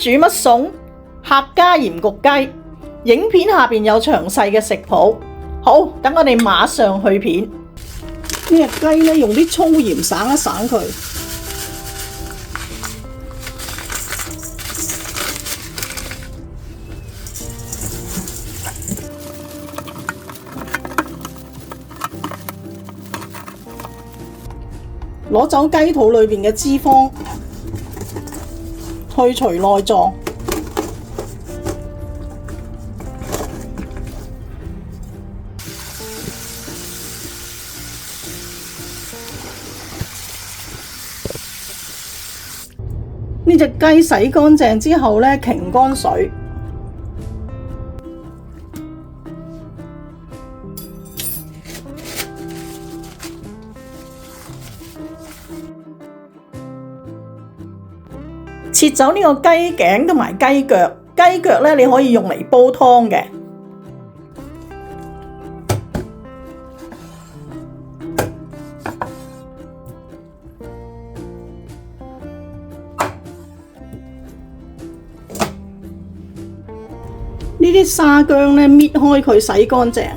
煮乜餸？客家鹽焗雞。影片下邊有詳細嘅食譜。好，等我哋馬上去片。呢隻雞呢，用啲粗鹽省一省佢。攞走雞肚裏面嘅脂肪，去除內臟。呢隻雞洗乾淨之後呢，擎乾水。切走呢個雞頸同埋雞腳，雞腳呢你可以用嚟煲湯嘅。呢啲沙薑呢，搣開佢洗乾淨。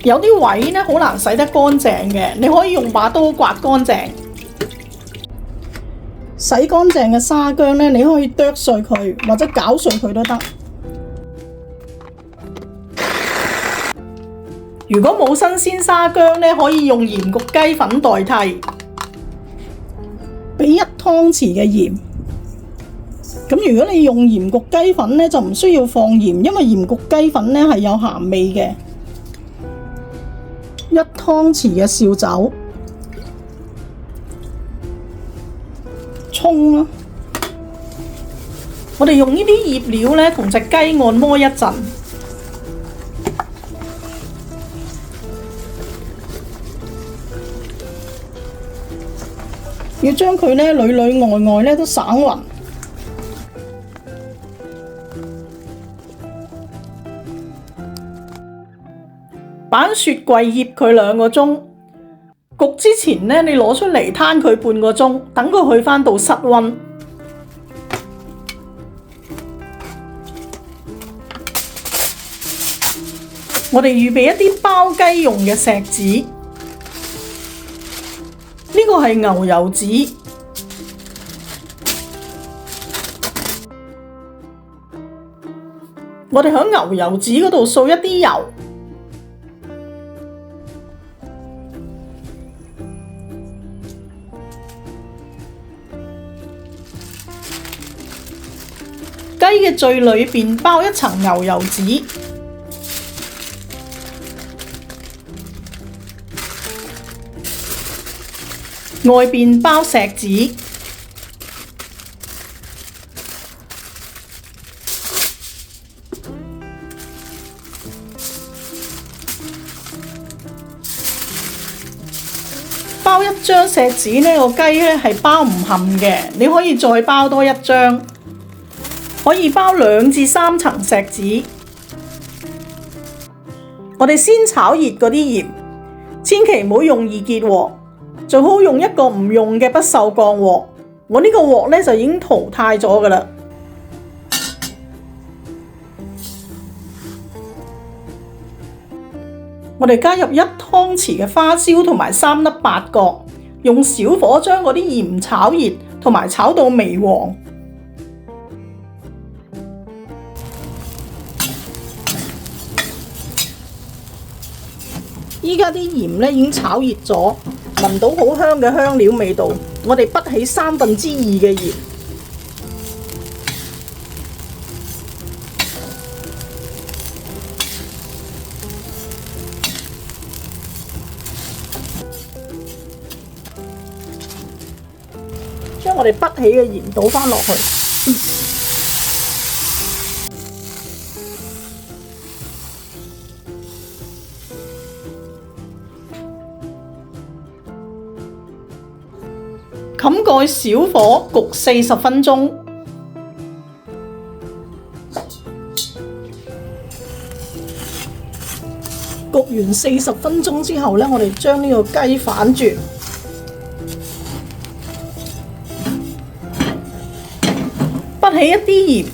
有啲位呢，好難洗得乾淨嘅，你可以用把刀刮乾淨。洗乾淨嘅沙薑呢，你可以剁碎佢或者攪碎佢都得。如果冇新鮮沙薑呢，可以用鹽焗雞粉代替。俾1湯匙嘅鹽。咁如果你用鹽焗雞粉呢，就唔需要放鹽，因為鹽焗雞粉呢係有鹹味嘅。1湯匙嘅紹酒，葱啦。我哋用呢啲醃料呢，同隻雞按摩一陣。要將佢呢裏裏外外呢都省勻。擺雪櫃醃佢2個鐘，焗之前呢，你攞出嚟攤佢半個鐘，等佢去返到室溫。我哋預備一啲包雞用嘅錫紙。呢個係牛油紙，我哋喺牛油紙嗰度掃一啲油，雞嘅最裏邊包一層牛油紙。外邊包錫紙，包1張錫紙呢個雞呢係包唔冚嘅，你可以再包多1張，可以包2至3層錫紙。我哋先炒熱嗰啲鹽，千祈唔好用2結鑊。最好用一個唔用嘅不鏽鋼鑊，我呢個鑊呢就已經淘汰咗㗎喇。我哋加入1湯匙嘅花椒同埋3粒八角，用小火將嗰啲鹽炒熱，同埋炒到微黃。依家啲鹽呢已經炒熱咗。聞到好香嘅香料味道，我哋潷起2/3嘅鹽，將我哋潷起嘅鹽倒返落去。冚蓋小火焗40分鐘，焗完40分鐘之後呢，我哋將呢個雞反轉，不起一啲鹽，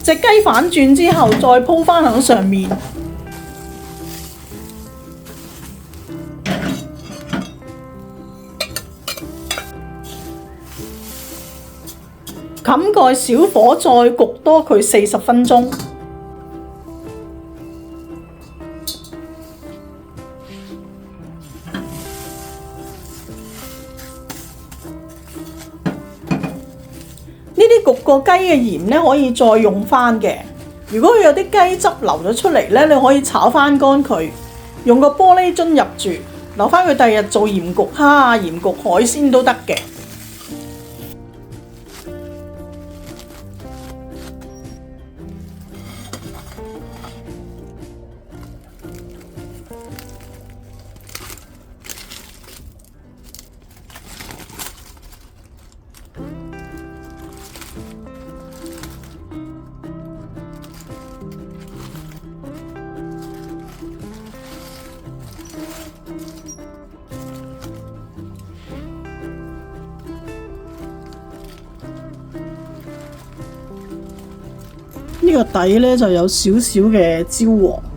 隻雞反轉之後再鋪返喺上面，冚蓋小火再焗多佢40分鐘。呢啲焗過雞嘅鹽咧，可以再用返嘅。如果佢有啲雞汁流咗出嚟咧，你可以炒返乾佢，用個玻璃樽入住，留返佢第二日做鹽焗蝦啊、鹽焗海鮮都得嘅。呢個底咧就有少少嘅焦黃。